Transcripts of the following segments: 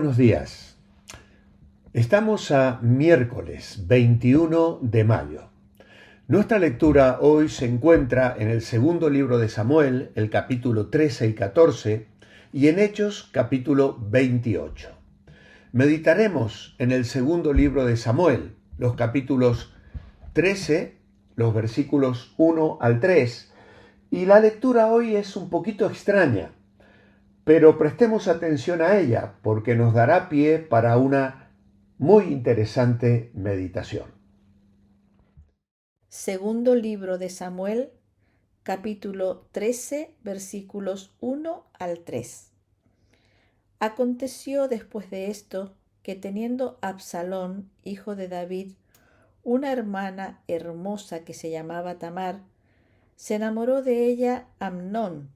buenos días. Estamos a miércoles 21 de mayo. Nuestra lectura hoy se encuentra en el segundo libro de Samuel, el capítulo 13 y 14, y en Hechos, capítulo 28. Meditaremos en el segundo libro de Samuel, los capítulos 13, los versículos 1 al 3, y la lectura hoy es un poquito extraña, pero prestemos atención a ella porque nos dará pie para una muy interesante meditación. Segundo libro de Samuel, capítulo 13, versículos 1 al 3. Aconteció después de esto que teniendo Absalón, hijo de David, una hermana hermosa que se llamaba Tamar, se enamoró de ella Amnón,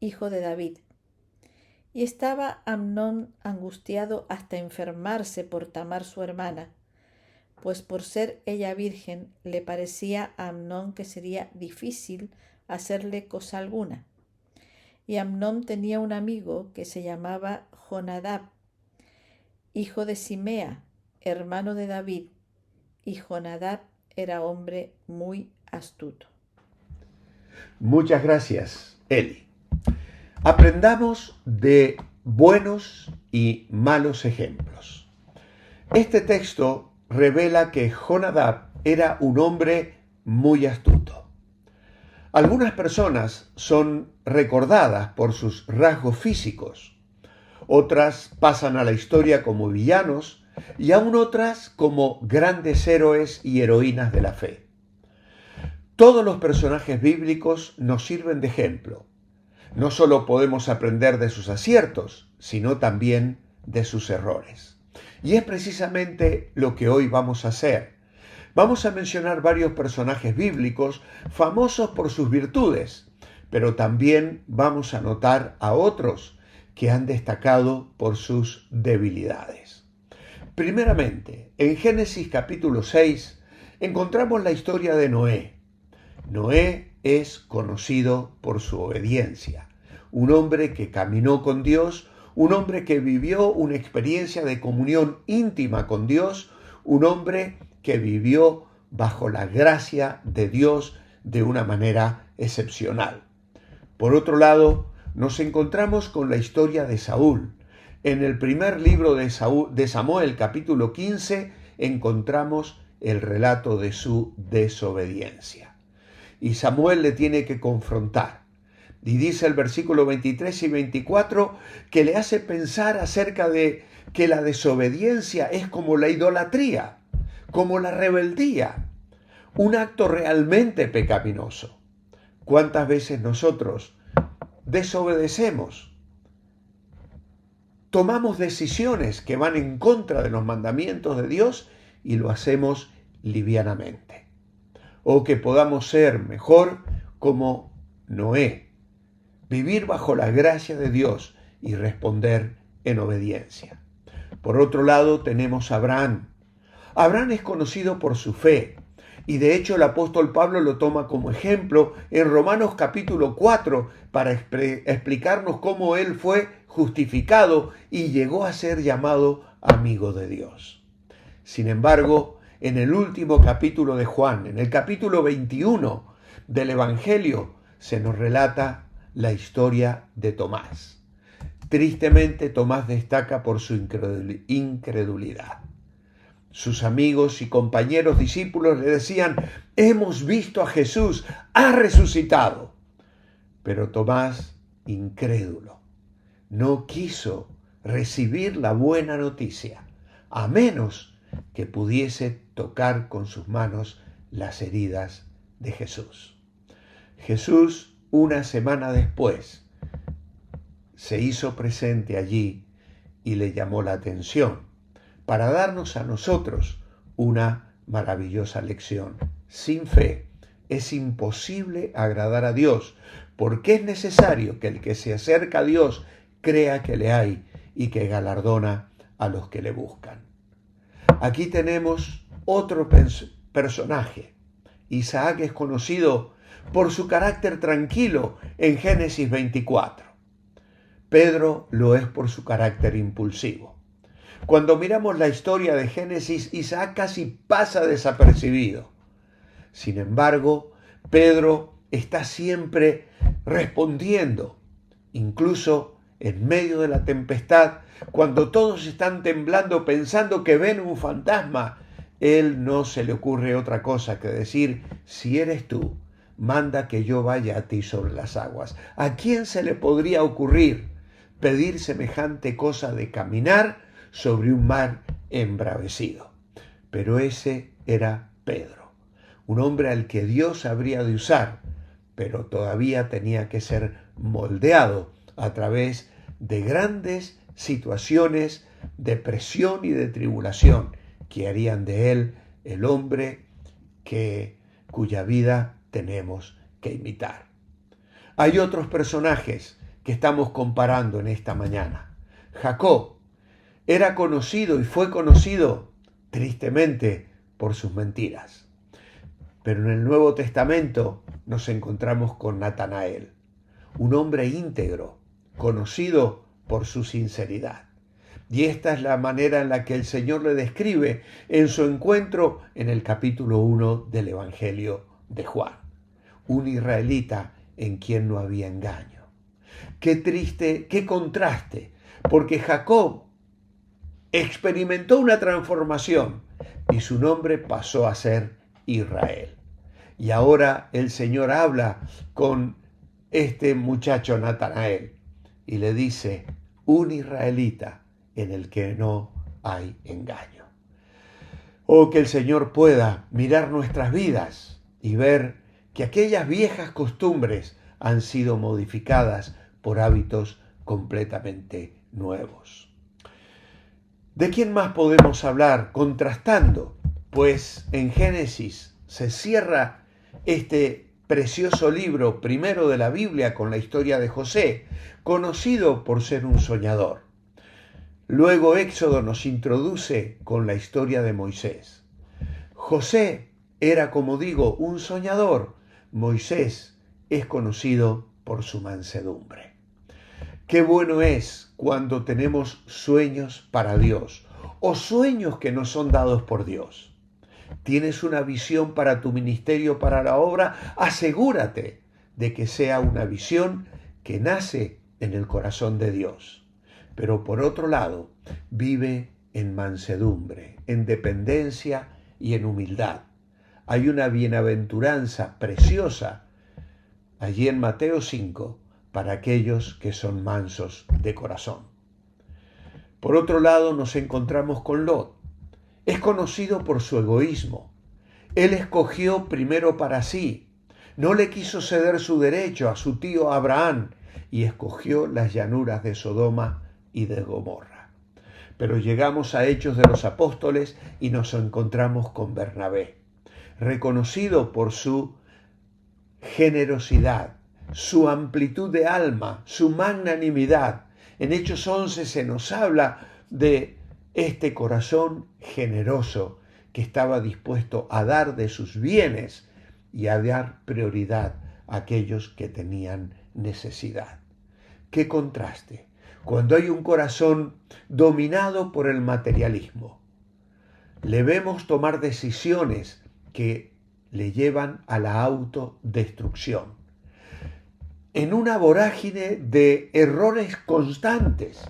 hijo de David. Y estaba Amnón angustiado hasta enfermarse por Tamar su hermana, pues por ser ella virgen le parecía a Amnón que sería difícil hacerle cosa alguna. Y Amnón tenía un amigo que se llamaba Jonadab, hijo de Simea, hermano de David, y Jonadab era hombre muy astuto. Muchas gracias, Eli. Aprendamos de buenos y malos ejemplos. Este texto revela que Jonadab era un hombre muy astuto. Algunas personas son recordadas por sus rasgos físicos, otras pasan a la historia como villanos y aún otras como grandes héroes y heroínas de la fe. Todos los personajes bíblicos nos sirven de ejemplo. No solo podemos aprender de sus aciertos, sino también de sus errores. Y es precisamente lo que hoy vamos a hacer. Vamos a mencionar varios personajes bíblicos famosos por sus virtudes, pero también vamos a notar a otros que han destacado por sus debilidades. Primeramente, en Génesis capítulo 6 encontramos la historia de Noé. Noé es conocido por su obediencia, un hombre que caminó con Dios, un hombre que vivió una experiencia de comunión íntima con Dios, un hombre que vivió bajo la gracia de Dios de una manera excepcional. Por otro lado, nos encontramos con la historia de Saúl. En el primer libro de Samuel, capítulo 15, encontramos el relato de su desobediencia. Y Samuel le tiene que confrontar. Y dice el versículo 23 y 24 que le hace pensar acerca de que la desobediencia es como la idolatría, como la rebeldía, un acto realmente pecaminoso. ¿Cuántas veces nosotros desobedecemos? Tomamos decisiones que van en contra de los mandamientos de Dios y lo hacemos livianamente. O que podamos ser mejor como Noé, vivir bajo la gracia de Dios y responder en obediencia. Por otro lado tenemos a Abraham. Abraham es conocido por su fe y de hecho el apóstol Pablo lo toma como ejemplo en Romanos capítulo 4 para explicarnos cómo él fue justificado y llegó a ser llamado amigo de Dios. Sin embargo, en el último capítulo de Juan, en el capítulo 21 del Evangelio, se nos relata la historia de Tomás. Tristemente, Tomás destaca por su incredulidad. Sus amigos y compañeros discípulos le decían: hemos visto a Jesús, ha resucitado. Pero Tomás, incrédulo, no quiso recibir la buena noticia, a menos que pudiese tocar con sus manos las heridas de Jesús. Jesús, una semana después, se hizo presente allí y le llamó la atención para darnos a nosotros una maravillosa lección. Sin fe es imposible agradar a Dios, porque es necesario que el que se acerca a Dios crea que le hay y que galardona a los que le buscan. Aquí tenemos otro personaje. Isaac es conocido por su carácter tranquilo en Génesis 24. Pedro lo es por su carácter impulsivo. Cuando miramos la historia de Génesis, Isaac casi pasa desapercibido. Sin embargo, Pedro está siempre respondiendo, incluso en medio de la tempestad, cuando todos están temblando pensando que ven un fantasma. Él no se le ocurre otra cosa que decir: si eres tú, manda que yo vaya a ti sobre las aguas. ¿A quién se le podría ocurrir pedir semejante cosa de caminar sobre un mar embravecido? Pero ese era Pedro, un hombre al que Dios habría de usar, pero todavía tenía que ser moldeado a través de grandes situaciones de presión y de tribulación que harían de él el hombre cuya vida tenemos que imitar. Hay otros personajes que estamos comparando en esta mañana. Jacob era conocido y fue conocido, tristemente, por sus mentiras. Pero en el Nuevo Testamento nos encontramos con Natanael, un hombre íntegro, conocido por su sinceridad. Y esta es la manera en la que el Señor le describe en su encuentro en el capítulo 1 del Evangelio de Juan. Un israelita en quien no había engaño. Qué triste, qué contraste, porque Jacob experimentó una transformación y su nombre pasó a ser Israel. Y ahora el Señor habla con este muchacho Natanael y le dice: un israelita en el que no hay engaño. Oh, que el Señor pueda mirar nuestras vidas y ver que aquellas viejas costumbres han sido modificadas por hábitos completamente nuevos. ¿De quién más podemos hablar contrastando? Pues en Génesis se cierra este precioso libro primero de la Biblia con la historia de José, conocido por ser un soñador. Luego Éxodo nos introduce con la historia de Moisés. José era, como digo, un soñador. Moisés es conocido por su mansedumbre. Qué bueno es cuando tenemos sueños para Dios o sueños que nos son dados por Dios. ¿Tienes una visión para tu ministerio, para la obra? Asegúrate de que sea una visión que nace en el corazón de Dios. Pero por otro lado, vive en mansedumbre, en dependencia y en humildad. Hay una bienaventuranza preciosa allí en Mateo 5 para aquellos que son mansos de corazón. Por otro lado, nos encontramos con Lot. Es conocido por su egoísmo. Él escogió primero para sí. No le quiso ceder su derecho a su tío Abraham y escogió las llanuras de Sodoma y de Gomorra. Pero llegamos a Hechos de los Apóstoles y nos encontramos con Bernabé, reconocido por su generosidad, su amplitud de alma, su magnanimidad. En Hechos 11 se nos habla de este corazón generoso que estaba dispuesto a dar de sus bienes y a dar prioridad a aquellos que tenían necesidad. ¡Qué contraste! Cuando hay un corazón dominado por el materialismo, le vemos tomar decisiones que le llevan a la autodestrucción. En una vorágine de errores constantes,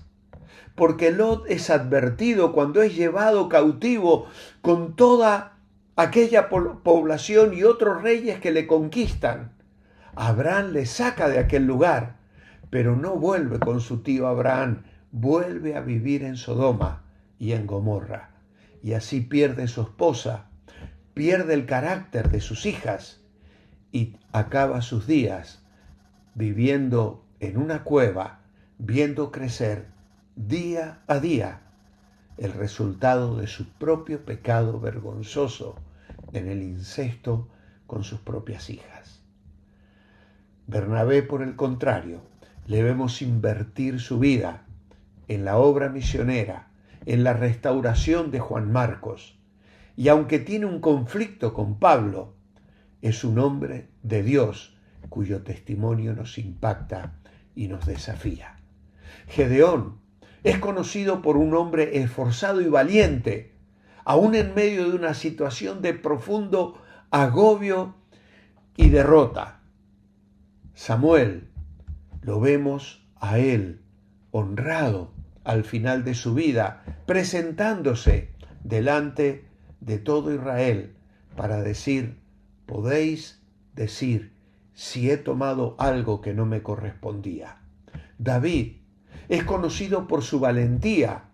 porque Lot es advertido cuando es llevado cautivo con toda aquella población y otros reyes que le conquistan. Abraham le saca de aquel lugar, pero no vuelve con su tío Abraham, vuelve a vivir en Sodoma y en Gomorra. Y así pierde su esposa, pierde el carácter de sus hijas y acaba sus días viviendo en una cueva, viendo crecer día a día el resultado de su propio pecado vergonzoso en el incesto con sus propias hijas. Bernabé, por el contrario, le vemos invertir su vida en la obra misionera, en la restauración de Juan Marcos, y aunque tiene un conflicto con Pablo, es un hombre de Dios cuyo testimonio nos impacta y nos desafía. Gedeón Es conocido por un hombre esforzado y valiente, aún en medio de una situación de profundo agobio y derrota. Samuel, lo vemos a él honrado al final de su vida, presentándose delante de todo Israel para decir: podéis decir si he tomado algo que no me correspondía. David es conocido por su valentía.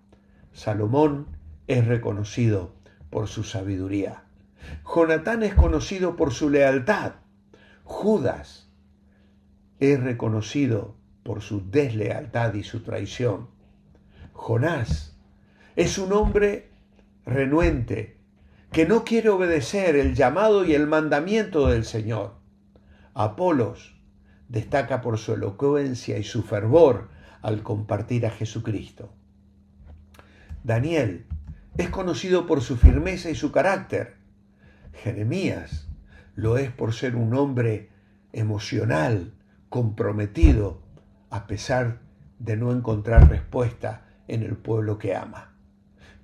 Salomón es reconocido por su sabiduría. Jonatán es conocido por su lealtad. Judas es reconocido por su deslealtad y su traición. Jonás es un hombre renuente que no quiere obedecer el llamado y el mandamiento del Señor. Apolos destaca por su elocuencia y su fervor al compartir a Jesucristo. Daniel es conocido por su firmeza y su carácter. Jeremías lo es por ser un hombre emocional, comprometido, a pesar de no encontrar respuesta en el pueblo que ama.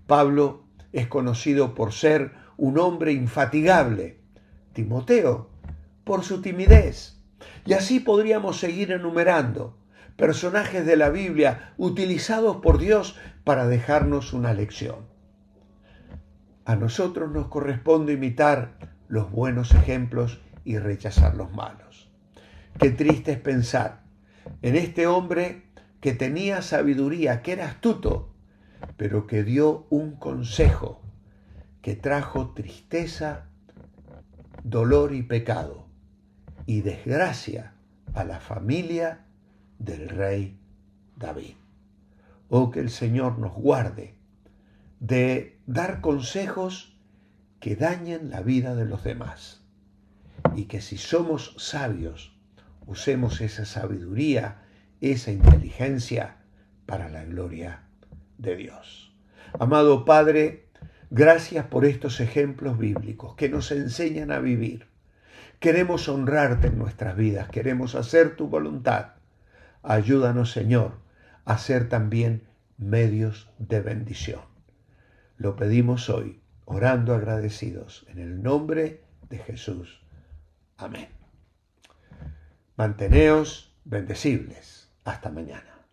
Pablo es conocido por ser un hombre infatigable. Timoteo por su timidez. Y así podríamos seguir enumerando personajes de la Biblia utilizados por Dios para dejarnos una lección. A nosotros nos corresponde imitar los buenos ejemplos y rechazar los malos. Qué triste es pensar en este hombre que tenía sabiduría, que era astuto, pero que dio un consejo que trajo tristeza, dolor y pecado, y desgracia a la familia del rey David. Oh, que el Señor nos guarde de dar consejos que dañen la vida de los demás, y que si somos sabios, usemos esa sabiduría, esa inteligencia para la gloria de Dios. Amado Padre, gracias por estos ejemplos bíblicos que nos enseñan a vivir. Queremos honrarte en nuestras vidas, queremos hacer tu voluntad. Ayúdanos, Señor, a ser también medios de bendición. Lo pedimos hoy, orando agradecidos, en el nombre de Jesús. Amén. Manteneos bendecibles. Hasta mañana.